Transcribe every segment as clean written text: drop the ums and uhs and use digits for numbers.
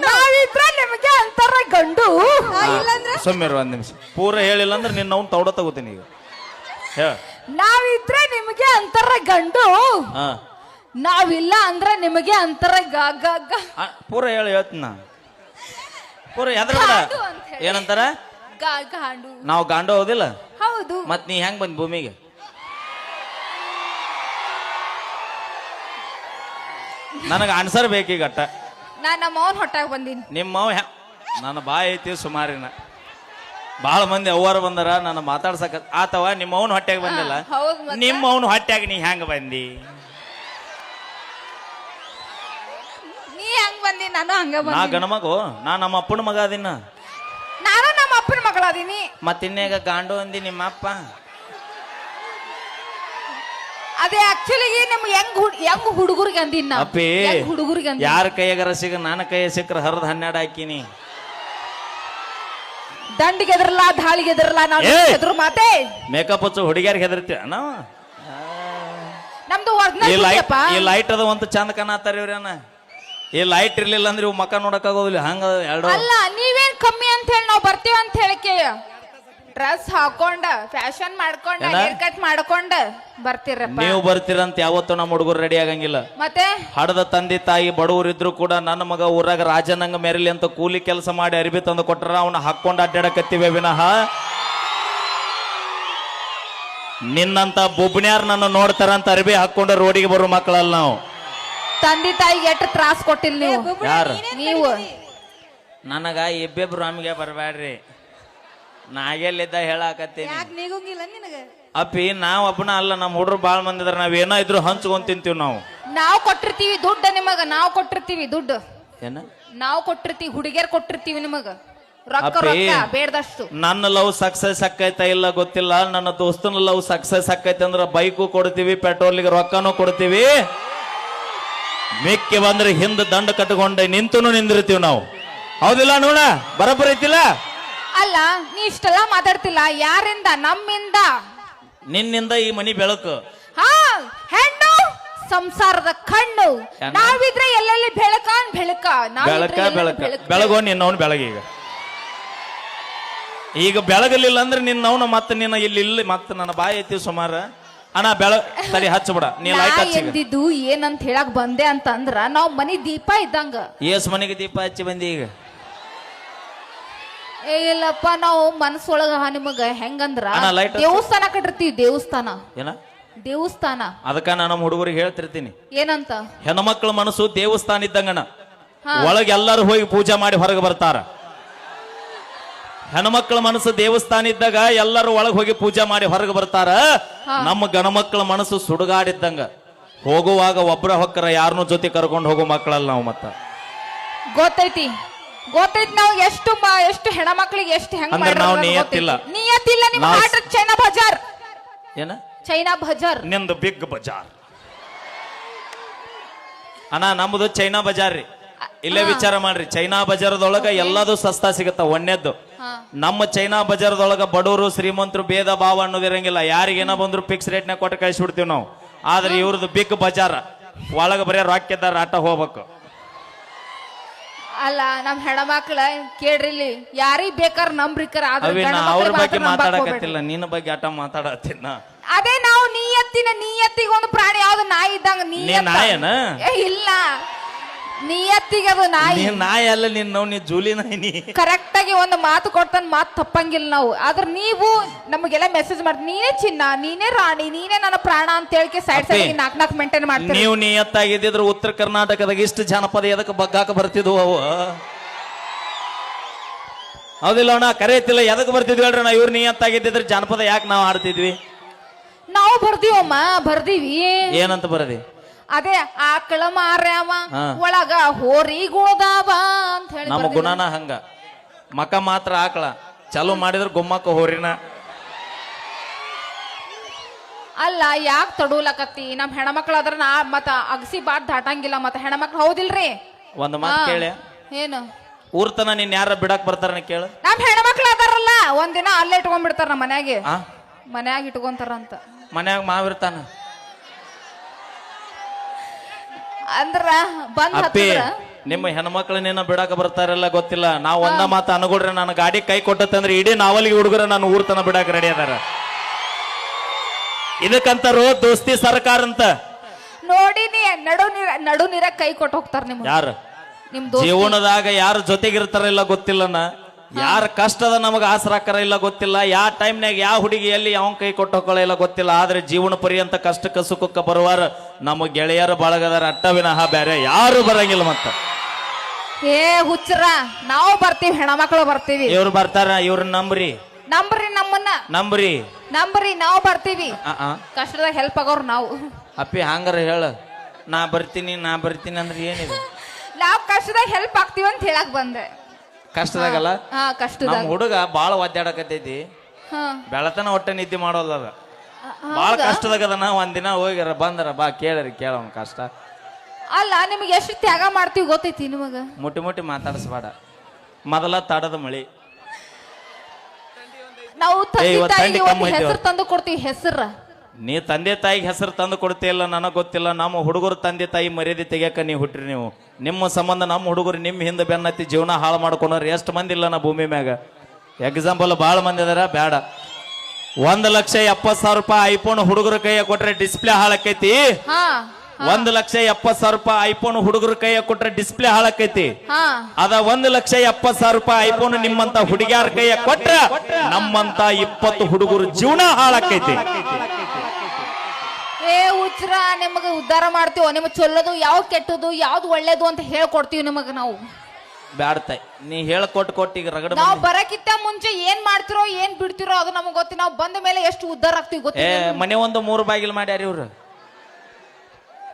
ನಾವಿದ್ರ ನಿಮಗೆ ಅಂತಾರ ಗಂಡು. ಸುಮ್ಮಿರು ಒಂದ್ ನಿಮಿಷ. ಪೂರ ಹೇಳಿಲ್ಲ ಅಂದ್ರೆ ನಿನ್ನ ಅವ್ನು ತೌಡ ತಗೋತೀನಿ ಈಗ. ಹೇಳ. ನಾವಿದ್ರೆ ನಿಮಗೆ ಅಂತಾರ ಗಂಡು, ಹಾ ನಾವಿಲ್ಲ ಅಂದ್ರೆ ನಿಮಗೆ ಅಂತಾರ ಗ. ಪೂರ ಹೇಳಿ ಹೇಳ್ತೀನಿ ನಾ. ಪೂರ ಎದ್ರ ಏನಂತಾರ? ಗಾಂಡು. ನಾವು ಗಾಂಡು ಹೌದಿಲ್ಲ? ಹೌದು. ಮತ್ ನೀ ಹೆಂಗ್ ಬಂದ್ ಭೂಮಿಗೆ? ನನಗ ಆನ್ಸರ್ ಬೇಕೀಗ ಅಟ್ಟ. ನಾನ್ ನಮ್ಮ ಅವನ್ ಹೊಟ್ಟಾಗ ಬಂದೀನಿ. ನಿಮ್ಮವ್ ನನ್ನ ಬಾಯಿ ಐತಿ ಸುಮಾರಿನ. ಬಹಳ ಮಂದಿ ಅವ್ವಾರ ಬಂದಾರ ನನ್ನ ಮಾತಾಡ್ಸಕ ಆತವ. ನಿಮ್ಮ ಅವನ್ ಹೊಟ್ಯಾಗ ಬಂದಿಲ್ಲ. ನಿಮ್ಮ ಅವನ್ ಹೊಟ್ಯಾಗ ನೀ ಹೆಂಗ ಬಂದಿ? ನೀ ಹೆಂಗ್ ಬಂದಿ? ನಾನು ಹಂಗ ನಾ ಬಂದಿ. ಗಣಮಗು. ನಾ ನಮ್ಮ ಅಪ್ಪನ ಮಗ ಅದಿನ. ನಾನು ನಮ್ಮ ಅಪ್ಪನ ಮಗಳದೀನಿ. ಮತ್ತಿನ್ನೇಗ ಗಾಂಡು ಅಂದಿ ನಿಮ್ಮ ಅಪ್ಪ. ಅದೇ ಆಕ್ಚುಲಿ ನಿಮ್ಗೆ ಹೆಂಗ್ ಹುಡುಗರಿಗೆ ಅಂದಿನ ಅಪ್ಪಿ ಹುಡುಗರಿಗೆ ಅಂದ. ಯಾರ ಕೈಯಾಗರ ಸಿಗ ನನ್ನ ಕೈಯ ಸಿಕ್ಕ್ರ ಹರಿದ 12 ಹಾಕಿನಿ. ದಂಡಿಗೆ ಎದರಲ್ಲ, ದಾಳಿಗೆ ಎದರಲ್ಲ. ನಾವು ಎದುರು ಮಾತೆ ಮೇಕಪ್ ಹಚ್ಚು ಹುಡುಗಿಯರ್ಗೆ ಹೆದರ್ತೀವ ನಾವು. ನಮ್ದು ಈ ಲೈಟ್ ಅದ ಒಂದು ಚಂದ ಕಾಣತ್ತಾರ ಇವ್ರೇನ. ಈ ಲೈಟ್ ಇರ್ಲಿಲ್ಲ ಅಂದ್ರೆ ಇವ್ ಮಕ್ಕ ನೋಡಕ್ ಆಗೋದಿಲ್ಲ. ಹಂಗ ಎರಡು ಅಲ್ಲ, ನೀವೇನ್ ಕಮ್ಮಿ ಅಂತ ಹೇಳಿ ನಾವು ಬರ್ತೀವಿ ಅಂತ ಹೇಳಿಕೆ ಡ್ರೆಸ್ ಹಾಕೊಂಡ ಫ್ಯಾಷನ್ ಮಾಡ್ಕೊಂಡ ಹೇರ್ ಕಟ್ ಮಾಡ್ಕೊಂಡ ಬರ್ತೀರಪ್ಪ. ನೀವು ಬರ್ತೀರಂತ ಯಾವತ್ತೂ ನಮ್ಮ ಹುಡುಗರು ರೆಡಿ ಆಗಂಗಿಲ್ಲ. ಮತ್ತೆ ಹಡದ ತಂದೆ ತಾಯಿ ಬಡವರಿದ್ರು ಕೂಡ ನನ್ನ ಮಗ ಊರಾಗ ರಾಜನಂಗ ಮೆರಲಿ ಅಂತ ಕೂಲಿ ಕೆಲಸ ಮಾಡಿ ಅರಿಬಿ ತಂದು ಕೊಟ್ರ ಅವನ್ನ ಹಾಕೊಂಡ್ ಅಡ್ಡಾಡಕತ್ತೀವಿ ವಿನಃ ನಿನ್ನಂತ ಬೊಬ್ಬನ್ಯಾರ ನನ್ನ ನೋಡ್ತಾರಂತ ಅರಿಬಿ ಹಾಕೊಂಡ ರೋಡಿಗೆ ಬರೋ ಮಕ್ಕಳಲ್ಲ ನಾವು. ತಂದೆ ತಾಯಿಗೆ ಎಷ್ಟು ತ್ರಾಸ್ ಕೊಟ್ಟಿಲ್ಲ ನೀವು. ಯಾರು? ನೀವು. ನನಗ ಇಬ್ಬಿಬ್ರು ನಮಗೆ ಬರಬೇಡ್ರಿ. ನಾಗೆಲ್ಲಿದ್ದ ಹೇಳಾಕತ್ತೀನಿ. ಅಪ್ಪಿ ನಾವ್ ಒಬ್ಬನ ಅಲ್ಲ, ನಮ್ಮ ಹುಡ್ರು ಬಾಳ್ ಮಂದಿ ಇದಾರ. ನಾವ್ ಏನೋ ಇದ್ರು ಹಂಚ್ಕೊಂಡ್ ತಿಂತೀವಿ ನಾವು. ನಾವು ಕೊಟ್ಟಿರ್ತೀವಿ ದುಡ್ಡು ನಿಮಗ. ನಾವು ಕೊಟ್ಟಿರ್ತೀವಿ ದುಡ್ಡು. ಏನ ನಾವು ಕೊಟ್ಟಿರ್ತೀವಿ, ಹುಡುಗಿಯರ್ ಕೊಟ್ಟಿರ್ತೀವಿ ನಿಮಗ ರೊಕ್ಕ. ಅಪ್ಪಿ, ರೊಕ್ಕ ಬೇಡದಷ್ಟು. ನನ್ನ ಲವ್ ಸಕ್ಸಸ್ ಆಕೈತ ಇಲ್ಲ ಗೊತ್ತಿಲ್ಲ. ನನ್ನ ದೋಸ್ತನ ಲವ್ ಸಕ್ಸಸ್ ಆಕೈತೆ ಅಂದ್ರ ಬೈಕು ಕೊಡ್ತೀವಿ, ಪೆಟ್ರೋಲ್ಗೆ ರೊಕ್ಕನೂ ಕೊಡ್ತೀವಿ. ಮಿಕ್ಕಿ ಬಂದ್ರೆ ಹಿಂದ ದಂಡ ಕಟ್ಕೊಂಡೆ ನಿಂತನು ನಿಂದಿರ್ತೀವಿ ನಾವು. ಹೌದಿಲ್ಲ ನೋಡ? ಬರಬ್ಬರ ಐತಿಲ್ಲ? ಅಲ್ಲ, ನೀ ಇಷ್ಟೆಲ್ಲ ಮಾತಾಡ್ತಿಲ್ಲ. ಯಾರಿಂದ? ನಮ್ಮಿಂದ. ನಿನ್ನಿಂದ ಈ ಮನಿ ಬೆಳಕು. ಹಾ, ಹೆಣ್ಣು ಸಂಸಾರದ ಕಣ್ಣು. ನಾವಿದ್ರೆ ಎಲ್ಲೆಲ್ಲಿ ಬೆಳಕ ಬೆಳಕ. ಬೆಳಕ ಬೆಳಕ ಬೆಳಗೋ ನಿನ್ನವನು ಬೆಳಗೀಗ. ಈಗ ಬೆಳಗಲಿಲ್ಲ ಅಂದ್ರೆ ನಿನ್ನವನು ಮತ್ತೆ ನಿನ್ನ ಇಲ್ಲಿ ಮತ್ತೆ ನನ್ನ ಬಾಯಿ ಐತಿ ಸುಮಾರ. ಅಣ್ಣ ತಡಿ ಹಚ್ಚಬಿಡ. ನೀ ಲೈಟ್ ಎಂದಿದ್ದು ಏನಂತ ಹೇಳಕ್ ಬಂದೆ ಅಂತಂದ್ರ ನಾವ್ ಮನಿ ದೀಪ ಇದ್ದಂಗ. ಏಸ್ ಮನೆಗೆ ದೀಪ ಹಚ್ಚಿ ಬಂದಿ ಈಗ? ಇಲ್ಲಪ್ಪ, ನಾವು ಮನಸ್ಸೊಳಗ ನಿಮಗ ಹೆಂಗಂದ್ರ ದೇವಸ್ಥಾನ ಕಟ್ಟಿರ್ತೀವಿ. ದೇವಸ್ಥಾನ ಏನ? ದೇವಸ್ಥಾನ. ಅದಕ್ಕ ನಾನು ನಮ್ಮ ಹುಡುಗರಿಗೆ ಹೇಳ್ತಿರ್ತೀನಿ ಏನಂತ? ಹೆಣ್ಮಕ್ಳ ಮನಸ್ಸು ದೇವಸ್ಥಾನ ಇದ್ದಂಗಣ. ಒಳಗೆ ಎಲ್ಲರೂ ಹೋಗಿ ಪೂಜೆ ಮಾಡಿ ಹೊರಗೆ ಬರ್ತಾರ. ಹೆಣ್ಮಕ್ಳ ಮನಸ್ಸು ದೇವಸ್ಥಾನ ಇದ್ದಾಗ ಎಲ್ಲರೂ ಒಳಗೆ ಹೋಗಿ ಪೂಜೆ ಮಾಡಿ ಹೊರಗೆ ಬರ್ತಾರ. ನಮ್ಮ ಗಣಮಕ್ಳ ಮನಸ್ಸು ಸುಡುಗಾಡಿದ್ದಂಗ. ಹೋಗುವಾಗ ಒಬ್ರ ಹೊಕ್ಕರ ಯಾರನ್ನೂ ಜೊತೆ ಕರ್ಕೊಂಡು ಹೋಗೋ ಮಕ್ಕಳಲ್ಲ ನಾವು. ಮತ್ತ ಗೊತ್ತೈತಿ ನಾವು ಎಷ್ಟು ಹೆಣ್ಮಕ್ಳಿಗೆ ಎಷ್ಟು ಹೆಂಗ್ ನಾವು ನಿಯತ್ತಿಲ್ಲ. ನಿಮ್ಮ ಚೈನಾ ಬಜಾರ್. ಏನ? ಚೈನಾ ಬಜಾರ್ ನಿಂದು ಬಿಗ್ ಬಜಾರ್. ಅಣ್ಣ ನಮ್ದು ಚೈನಾ ಬಜಾರ್ ರೀ. ಇಲ್ಲೇ ವಿಚಾರ ಮಾಡ್ರಿ. ಚೈನಾ ಬಜಾರದೊಳಗ ಎಲ್ಲದೂ ಸಸ್ತಾ ಸಿಗತ್ತ. ಒಣ್ಣೆದ್ದು ನಮ್ಮ ಚೈನಾ ಬಜಾರದೊಳಗ ಬಡವರು ಶ್ರೀಮಂತರು ಭೇದ ಭಾವ ಅನ್ನೋದಿರಂಗಿಲ್ಲ. ಯಾರಿಗೇನ ಬಂದ್ರು ಫಿಕ್ಸ್ ರೇಟ್ನಾಗ ಕೊಟ್ಟು ಕಳಿಸ್ಬಿಡ್ತೀವಿ ನಾವು. ಆದ್ರೆ ಇವ್ರದ್ದು ಬಿಗ್ ಬಜಾರ. ಒಳಗ ಬರೀ ರಾಕ್ಯದಾರ ಆಟ ಹೋಗ್ಬೇಕು. ಅಲ್ಲ, ನಮ್ ಹೆಣ್ಮಕ್ಳ ಕೇಳ್ರಿ, ಇಲ್ಲಿ ಯಾರಿಗ್ ಬೇಕಾರ್ ನಂಬ್ರಿಕರ. ಅವ್ರ ಬಗ್ಗೆ ಮಾತಾಡಕತ್ತಿಲ್ಲ, ನಿನ್ನ ಬಗ್ಗೆ ಆಟ ಮಾತಾಡತ್ತಿನ. ಅದೇ ನಾವು ನೀಯತ್ತಿಗೆ ಒಂದು ಪ್ರಾಣಿ ಯಾವ್ದು ನಾಯಿ ಇದ್ದಂಗ. ನಾಯನ? ಇಲ್ಲ, ನಿಯತ್ತಿಗೆ ಅದು ನಾಯಿ. ನಾಯಿ ಅಲ್ಲ ನೀ ಜೂಲಿ ನಾಯಿ. ನೀ ಕರೆಕ್ಟ್ ಆಗಿ ಒಂದು ಮಾತು ಕೊಡ್ತಾನ, ಮಾತು ತಪ್ಪಂಗಿಲ್ಲ ನಾವು. ಆದ್ರೆ ನೀವು ನಮಗೆಲ್ಲ ಮೆಸೇಜ್ ಮಾಡ್ತೀವಿ, ನೀನೇ ಚಿನ್ನ, ನೀನೇ ರಾಣಿ, ನೀನೇ ನನ್ನ ಪ್ರಾಣ ಅಂತ ಹೇಳಿ ಸೈಡ್ ಸೈಡ್ ನಾಕ್ ಮೇಂಟೈನ್ ಮಾಡ್ತೀವಿ. ನೀವು ನಿಯತ್ತಾಗಿದ್ದಿದ್ರು ಉತ್ತರ ಕರ್ನಾಟಕದಾಗ ಇಷ್ಟು ಜಾನಪದ ಎದಕ್ಕೆ ಬಗ್ಗಾಕ ಬರ್ತಿದ್ವು ಅವು? ಹೌದಿಲ್ಲ ಅಣ್ಣ? ಕರೆಯತ್ತಿಲ್ಲ ಎದಕ್ಕೆ ಬರ್ತಿದ್ವಿ ಹೇಳ್ರಿ? ನಾ ಇವ್ರು ನಿಯತ್ತಾಗಿದ್ದಿದ್ರೆ ಜಾನಪದ ಯಾಕೆ ನಾವು ಆಡ್ತಿದ್ವಿ? ನಾವು ಬರ್ದೀವಮ್ಮ, ಬರ್ದೀವಿ. ಏನಂತ ಬರದಿ? ಅದೇ ಆಕಳ ಮಾರ್ಯಾವ ಒಳಗ ಹೋರಿ ಗುಣದಾವ ಅಂತ ಹೇಳಿ. ನಮ್ಮ ಗುಣನ ಹಂಗ. ಮಕ ಮಾತ್ರ ಆಕಳ, ಚಾಲು ಮಾಡಿದ್ರ ಗುಮ್ಮಕ್ಕ ಹೋರಿನ. ಅಲ್ಲ, ಯಾಕೆ ತಡೂಲಕತ್ತಿ? ನಮ್ ಹೆಣ್ಮಕ್ಳು ಅದ್ರ ಮತ್ತ ಅಗಸಿ ಬಾಟ್ ದಾಟಂಗಿಲ್ಲ. ಮತ್ತ ಹೆಣ್ಮಕ್ಳು ಹೌದಿಲ್ರಿ? ಒಂದ್ ಮಾತು ಕೇಳಿ. ಏನು? ಊರ್ತನ ನೀನ್ ಯಾರ ಬಿಡಾಕ್ ಬರ್ತಾರ ಕೇಳು. ನಮ್ ಹೆಣ್ಮಕ್ಳು ಅದಾರಲ್ಲ, ಒಂದಿನ ಅಲ್ಲೇ ಇಟ್ಕೊಂಡ್ಬಿಡ್ತಾರ. ನಮ್ಮ ಮನ್ಯಾಗ ಇಟ್ಕೊಂತಾರಂತ. ಮನ್ಯಾಗ ಮಾವಿರ್ತಾನ ಅಂದ್ರ ಬಂದ್ ಅಪ್ಪಿ. ನಿಮ್ಮ ಹೆಣ್ಮಕ್ಳನ್ನೇನೋ ಬಿಡಾಕ ಬರ್ತಾರಲ್ಲ ಗೊತ್ತಿಲ್ಲ. ನಾವ್ ಒಂದ ಮಾತು ಅನ್ಕೊಡ್ರಿ, ನಾನು ಗಾಡಿ ಕೈ ಕೊಟ್ಟಂದ್ರೆ ಇಡೀ ನಾವಲಿಗೆ ಹುಡುಗರ ನಾನು ಊರ್ ತನ ಬಿಡಾಕ ರೆಡಿ ಅದಾರ. ಇದಕ್ಕಂತಾರೋ ದೋಸ್ತಿ ಸರ್ಕಾರ ಅಂತ. ನೋಡಿ ನೀ ನಡು ನೀರ ಕೈ ಕೊಟ್ಟು ಹೋಗ್ತಾರ ನಿಮ್ಗೆ. ಯಾರು ನಿಮ್ ದೋಸ್ತಿ ಜೀವನದಾಗ ಯಾರು ಜೊತೆಗಿರ್ತಾರ ಇಲ್ಲ ಗೊತ್ತಿಲ್ಲನ, ಯಾರ ಕಷ್ಟದ ನಮಗ ಆಸರಾಕರ ಇಲ್ಲ ಗೊತ್ತಿಲ್ಲ, ಯಾವ ಟೈಮ್ನಾಗ ಯಾವ ಹುಡುಗಿ ಎಲ್ಲಿ ಯಾವ ಕೈ ಕೊಟ್ಟು ಹೋಗ್ಕೊಳ್ಳ ಇಲ್ಲ ಗೊತ್ತಿಲ್ಲ. ಆದ್ರೆ ಜೀವನ ಪರ್ಯಂತ ಕಷ್ಟಕ್ಕ ಸುಖಕ್ಕ ಬರುವಾರ ನಮ್ಮ ಗೆಳೆಯರ ಬಳಗದಾರ ಅಟ್ಟವಿನಃ ಬೇರೆ ಯಾರು ಬರಂಗಿಲ್ಲ. ಮತ್ತ ಏ ಹುಚ್ಚರ, ನಾವು ಬರ್ತೀವಿ, ಹೆಣ್ಮಕ್ಳು ಬರ್ತೀವಿ. ಇವ್ರು ಬರ್ತಾರ, ಇವ್ರ ನಂಬ್ರಿ ನಮ್ಮನ್ನ ನಂಬ್ರಿ, ನಾವು ಬರ್ತೀವಿ. ಕಷ್ಟದಾಗ ಹೆಲ್ಪ್ ಆಗೋರು ನಾವು. ಅಪ್ಪಿ ಹಂಗಾರ ಹೇಳ, ನಾ ಬರ್ತೀನಿ ಅಂದ್ರೆ ಏನಿದೆ? ನಾವ್ ಕಷ್ಟದಾಗ ಹೆಲ್ಪ್ ಆಗ್ತೀವಿ ಅಂತ ಹೇಳಕ್ ಬಂದೆ. ಕಷ್ಟದಾಗಲ್ಲ, ಕಷ್ಟದಾಗ ನಮ್ಮ ಹುಡುಗ ಬಾಳ ಒದ್ದಾಡಕತ್ತೈತಿ, ಬೆಳತನ ಹೊಟ್ಟೆ ನಿದ್ದೆ ಮಾಡೋಲ್ಲ. ಬಾಳ ಕಷ್ಟದಾಗದನ. ಒಂದಿನ ಹೋಗ್ಯಾರ ಬಂದಾರ, ಬಾ ಕೇಳ್ರಿ ಕೇಳವನ್ ಕಷ್ಟ. ಅಲ್ಲ, ನಿಮ್ಗೆ ಎಷ್ಟು ತ್ಯಾಗ ಮಾಡ್ತೀವಿ ಗೊತ್ತೈತಿ ನಿಮಗ? ಮುಟ್ಟಿ ಮಾತಾಡಿಸ್ಬೇಡ. ಮೊದಲ ತಡದ ಮಳಿ, ನಾವು ಹೆಸರು ತಂದು ಕೊಡ್ತೀವಿ. ಹೆಸರ ನೀ ತಂದೆ ತಾಯಿಗೆ ಹೆಸರು ತಂದು ಕೊಡ್ತೀಯಲ್ಲ ನನಗ್ ಗೊತ್ತಿಲ್ಲ. ನಮ್ಮ ಹುಡುಗರು ತಂದೆ ತಾಯಿ ಮರ್ಯಾದೆ ತೆಗಿಯಕ ನೀವು ಹುಟ್ಟ್ರಿ. ನೀವು ನಿಮ್ಮ ಸಂಬಂಧ ನಮ್ಮ ಹುಡುಗರು ನಿಮ್ಮ ಹಿಂದೆ ಬೆನ್ನತ್ತಿ ಜೀವನ ಹಾಳು ಮಾಡ್ಕೊಂಡ್ರೆ ಎಷ್ಟು ಮಂದಿ ಇಲ್ಲ ನಾ ಭೂಮಿ ಮ್ಯಾಗ? ಎಕ್ಸಾಂಪಲ್ ಭಾಳ ಮಂದಿ ಅದಾರ. ಬೇಡ, 1,70,000 ರೂಪಾಯಿ ಐಫೋನ್ ಹುಡುಗರ ಕೈಯ ಕೊಟ್ರೆ ಡಿಸ್ಪ್ಲೇ ಹಾಳಾಕೈತಿ. 1,70,000 ರೂಪಾಯಿ ಐಫೋನ್ ಹುಡುಗರ ಕೈಯ ಕೊಟ್ರೆ ಡಿಸ್ಪ್ಲೇ ಹಾಳಾಕೈತಿ. ಅದ 1,70,000 ರೂಪಾಯಿ ಐಫೋನ್ ನಿಮ್ಮಂತ ಹುಡುಗಿಯಾರ ಕೈಯ ಕೊಟ್ರ ನಮ್ಮಂತ 20 ಹುಡುಗರು ಜೀವನ ಹಾಳಾಕೈತಿ. ಏ ಹುಚ್ರ, ನಿಮಗೆ ಉದ್ಧಾರ ಮಾಡ್ತೀವೋ? ನಿಮಗೆ ಚೊಲ್ಲೋದು ಯಾವ ಕೆಟ್ಟದು ಯಾವ್ದು ಒಳ್ಳೇದು ಅಂತ ಹೇಳ್ಕೊಡ್ತೀವಿ ನಿಮಗ ನಾವು. ಬ್ಯಾಡ್ತಾಯಿ, ನೀ ಹೇಳ್ಕೊಟ್ಟು ಈಗ ರಗಡ. ನಾವು ಬರಕ್ಕಿಂತ ಮುಂಚೆ ಏನ್ ಮಾಡ್ತಿರೋ ಏನ್ ಬಿಡ್ತಿರೋ ಅದು ನಮಗ್ ಗೊತ್ತಿ. ನಾವು ಬಂದ ಮೇಲೆ ಎಷ್ಟು ಉದ್ಧಾರ ಆಗ್ತೀವಿ ಗೊತ್ತಿ. ಮನೆ ಒಂದು 3 ಬಾಗಿಲು ಮಾಡ್ಯಾರ ಇವ್ರು.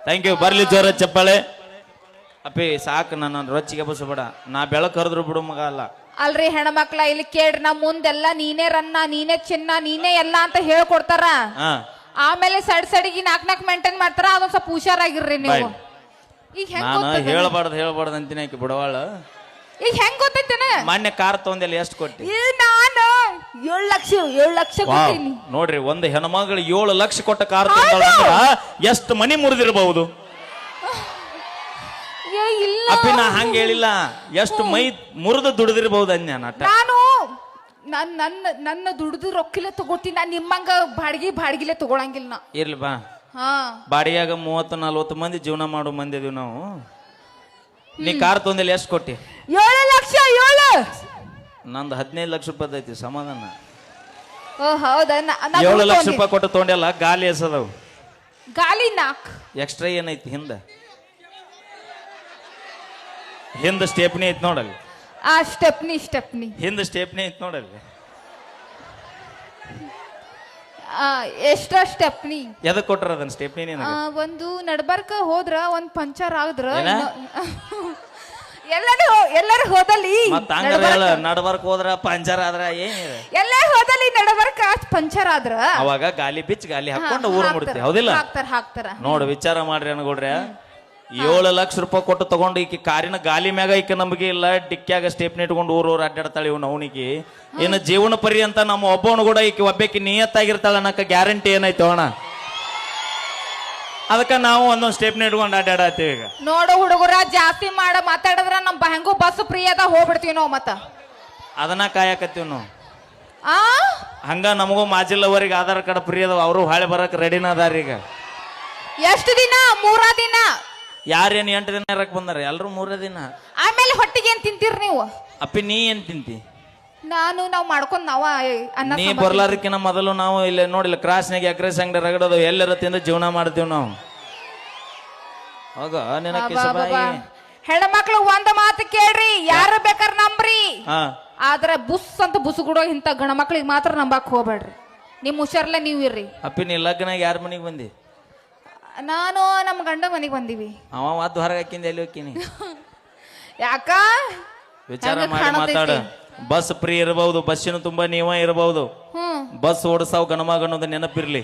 Thank you. ಬರ್ಲಿ ಜೋರ ಚಪ್ಪಾಳೆ. ಅಪ್ಪಿ ಸಾಕು, ನನ್ನ ರೊಚ್ಚಿಗೆ ಬಸಬೇಡ. ನಾ ಬೆಳಕು ಹರಿದ್ರು ಬಿಡು ಮಗ ಅಲ್ಲ. ಅಲ್ರಿ ಹೆಣ್ಮಕ್ಳ, ಇಲ್ಲಿ ಕೇಳ್ರಿ, ನಮ್ ಮುಂದೆಲ್ಲ ನೀನೇ ರನ್ನ, ನೀನೇ ಚಿನ್ನ, ನೀನೇ ಎಲ್ಲ ಅಂತ ಹೇಳ್ಕೊಡ್ತಾರ. ಆಮೇಲೆ ಸಡಿಗೆ 4 ಮೇಂಟೈನ್ ಮಾಡ್ತಾರ. ಅದೊಂದ್ ಸ್ವಲ್ಪ ಹುಷಾರಾಗಿರ್ರಿ ನೀವು. ಈಗ ನಾನು ಹೇಳ್ಬಾರ್ದು ಅಂತೀನಿ. ಆಕಿ ಬಿಡವಾಳ. ಈಗ ಹೆಂಗ್ ಗೊತ್ತೈತೇನ? ಮೊನ್ನೆ ಕಾರ್ ತಗೊಂಡೆಲ್ಲ ಎಷ್ಟು ಕೊಟ್ಟಿ? ನಾನು 7 ಲಕ್ಷ ಕೊಟ್ಟಿನಿ. ನೋಡ್ರಿ, ಒಂದು ಹೆಣ್ಮಗಳು 7 ಲಕ್ಷ ಕೊಟ್ಟ ಕಾರ್ ತಗೊಂಡಳ ಅಂದ್ರ ಎಷ್ಟು ಮನಿ ಮುರಿದಿರಬಹುದು? ಅಪ್ಪಿ ನಾ ಹಂಗ ಹೇಳಿಲ್ಲ, ಎಷ್ಟು ಮೈ ಮುರಿದು ದುಡಿದಿರಬಹುದು ಅನ್ಯ. ನಾನು ನನ್ನ ದುಡ್ದು ರೊಕ್ಕಿಲೆ ತಗೋತೀನಿ. ನಾನು ನಿಮ್ಮಂಗ ಬಾಡಿಗೆ ತಗೊಳಂಗಿಲ್ಲ ನಾ. ಇರ್ಲಿ ಬಾ, ಬಾಡಿಯಾಗ 30-40 ಮಂದಿ ಜೀವನ ಮಾಡೋ ಮಂದಿ ಇದೀವಿ ನಾವು. ನೀ ಕಾರ್ ತೊಂದಿಲ್ಲ ಎಷ್ಟು ಕೊಟ್ಟಿ? 7 ಲಕ್ಷ. ನಂದು 15 ಲಕ್ಷ ರೂಪಾಯಿ ಐತಿ ಸಮಾಧಾನ. ಹೌದಾ? 7 ಲಕ್ಷ ರೂಪಾಯಿ ಕೊಟ್ಟು ತೊಗೊಂಡೆಲ್ಲ. ಗಾಲಿ ಎಸದವು. ಗಾಲಿ 4 ಎಕ್ಸ್ಟ್ರಾ ಏನೈತಿ ಹಿಂದ ಸ್ಟೆಪ್ನಿ ಐತಿ ನೋಡಲ್ಲಿ. ಸ್ಟೆಪ್ನಿ ಹಿಂದ ಸ್ಟೆಪ್ನಿ ಐತಿ ನೋಡಲ್ಲಿ. ಎಷ್ಟ ಸ್ಟೆಪ್ನಿ? ಎದಕ್ ಕೊಟ್ರ ಅದನ್ನ ಸ್ಟೆಪ್ನಿ? ಒಂದು ನಡ್ಬರ್ಕ ಹೋದ್ರ, ಒಂದ್ ಪಂಚರ್ ಆದ್ರ, ಎಲ್ಲರೂ ಹೋದಲ್ಲಿ ನಡ್ಬರ್ಕ್ ಹೋದ್ರ ಪಂಚರ್ ಆದ್ರ ಏನಿದೆ? ಎಲ್ಲ ಹೋದಲ್ಲಿ ನಡ್ಬರ್ಕ ಪಂಚರ್ ಆದ್ರ ಅವಾಗ ಗಾಲಿ ಹಾಕೊಂಡು ಊರ್ ಮುಡ್ತೀವಿ. ಹೌದಿಲ್ಲ? ಹಾಕ್ತಾರ. ನೋಡು, ವಿಚಾರ ಮಾಡ್ರಿ ಅನ್ಕೊಡ್ರಿ. 7 ಲಕ್ಷ ರೂಪಾಯಿ ಕೊಟ್ಟು ತಗೊಂಡು ಈಕಿ ಕಾರಿನ ಗಾಲಿ ಮ್ಯಾಗ ಈಕೆ ನಂಬಿಕೆ ಇಲ್ಲ, ಡಿಕ್ಕ್ಯಾಗ ಸ್ಟೇಪ್ನಿ ಇಟ್ಕೊಂಡು ಊರು ಅಡ್ಡಾಡ್ತಾಳೆ. ಇವ್ನು ಅವನಿಗೆ ಇನ್ನು ಜೀವನ ಪರ್ಯಂತ ನಮ್ಮ ಒಬ್ಬವನು ಕೂಡ ಈಕಿ ಒಬ್ಬಾಕಿ ನಿಯತ್ತಾಗಿರ್ತಾಳ ಅನ್ನಕ ಗ್ಯಾರಂಟಿ ಏನಾಯ್ತು ಅಣ್ಣ? ಅದಕ್ಕ ನಾವು ಒಂದೊಂದು ಸ್ಟೇಪ್ನಿ ಇಟ್ಕೊಂಡು ಅಡ್ಡಾಡತ್ತೀವಿ. ಈಗ ನೋಡು ಹುಡುಗರ, ಜಾಸ್ತಿ ಮಾತಾಡಿದ್ರ ನಮ್ ಹೆಂಗೋ ಬಸ್ ಫ್ರೀ ಅದ ಹೋಗ್ಬಿಡ್ತೀವಿ ನಾವು. ಮತ್ತ ಅದನ್ನ ಕಾಯಕತ್ತೀವಿ ನಾವು. ಹಂಗ ನಮಗೂ ಮಾಜಿಲ್ಲವರಿಗೆ ಆಧಾರ್ ಕಾರ್ಡ್ ಫ್ರೀ ಅದಾವ. ಅವರು ಹಾಳೆ ಬರಕ್ ರೆಡಿನ ಅದಾರ. ಈಗ ಎಷ್ಟು ದಿನ? 3 ದಿನ. ಯಾರೇನು 8 ದಿನ ಇರಕ್ ಬಂದಾರ? ಎಲ್ರು 3 ದಿನ. ಆಮೇಲೆ ಹೊಟ್ಟಿಗೆ ಏನ್ ತಿಂತೀರಿ ನೀವು? ಅಪ್ಪಿ ನೀ ಏನ್ ತಿಂತಿ? ನಾವು ಮಾಡ್ಕೊಂಡ್ ನಾವ ಅನ್ನ. ನೀ ಬರ್ಲಾರಕ್ಕಿನ ಮೊದಲು ನಾವು ಇಲ್ಲಿ ನೋಡಿಲ್ಲ, ಕ್ರಾಸ್ನಾಗ ಎಗ್ರೆಸ್ ಅಂಗಡಿ ರಗಡೋದು ಎಲ್ಲರ ತಿಂದು ಜೀವನ ಮಾಡ್ತೀವಿ ನಾವು. ಹೋಗ ಹೆಣ್ಮಕ್ಳು ಒಂದ್ ಮಾತು ಕೇಳ್ರಿ, ಯಾರು ಬೇಕಾರ ನಂಬ್ರಿ. ಆದ್ರೆ ಬುಸ್ ಅಂತ ಬುಸುಗುಡೋ ಇಂತ ಗಣ ಮಕ್ಳಿಗೆ ಮಾತ್ರ ನಂಬಾಕ್ ಹೋಗ್ಬೇಡ್ರಿ. ನಿಮ್ ಹುಷಾರ್ಲೆ ನೀವ್ ಇರ್ರಿ. ಅಪ್ಪಿ ನೀ ಲಗ್ನಾಗ ಯಾರ ಮನೆಗೆ ಬಂದಿ? ನಾನು ನಮ್ಮ ಗಂಡ ಮನೆಗೆ ಬಂದಿವಿ. ಅವ ವಾದ್ ಹೊರಗೆ ಹಾಕಿಂದ ಎಲ್ಲಿ ಹೋಗ್ತೀನಿ? ಯಾಕ? ವಿಚಾರ ಮಾಡಿ ಮಾತಾಡ. ಬಸ್ ಫ್ರೀ ಇರಬಹುದು, ಬಸ್ಸಿನ ತುಂಬಾ ನೀವ ಇರಬಹುದು. ಬಸ್ ಓಡಿಸಾವ್ ಗಣಮಗನ್ನೋದು ನೆನಪಿರ್ಲಿ.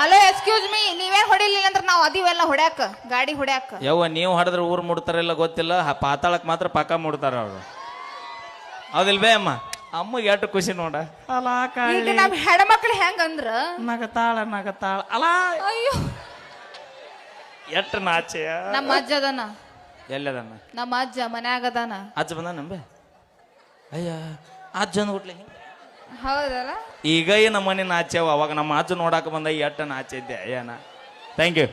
ಹಲೋ, ಎಕ್ಸ್ಕ್ಯೂಸ್ ಮೀ, ನೀವೇನ್ ಹೊಡಿಲಿಲ್ಲ ಅಂದ್ರೆ ನಾವು ಅದಿವೆಲ್ಲ ಹೊಡ್ಯಾಕ, ಗಾಡಿ ಹೊಡ್ಯಾಕ. ಯವ್ವ, ನೀವು ಹೊಡೆದ್ರೆ ಊರ್ ಮುಡ್ತಾರಲ್ಲ ಗೊತ್ತಿಲ್ಲ, ಪಾತಾಳಕ್ ಮಾತ್ರ ಪಕ್ಕ ಮುಡ್ತಾರ ಅವ್ರು. ಹೌದಿಲ್ವೇ ಅಮ್ಮ? ಅಮ್ಮಗೆ ಎಷ್ಟು ಖುಷಿ ನೋಡ. ಈಗ ನಮ್ ಹೆಣ್ಮಕ್ಳು ಹೆಂಗಂದ್ರ ನಗತಾಳ ಅಲ್ಲ. ಅಯ್ಯೋ, ಎಷ್ಟು ನಾಚೆ. ನಮ್ಮ ಅಜ್ಜದನ ಎಲ್ಲದನ್ನ ನಮ್ಮ ಅಜ್ಜ ಮನ್ಯಾಗ ಅದಾನ. ಅಜ್ಜ ಬಂದ ನಂಬೆ ಅಯ್ಯ ಅಜ್ಜನ ಹುಟ್ಲಿ ಹೌದಲ್ಲ. ಈಗ ಈ ನಮ್ಮನೆ ನಾಚ್ಯವ ಅವಾಗ ನಮ್ಮ ಅಜ್ಜ ನೋಡಾಕ ಬಂದ ಎಟ್ಟ ನಾಚಿದ್ದೆ ಅಯ್ಯನ. Thank you.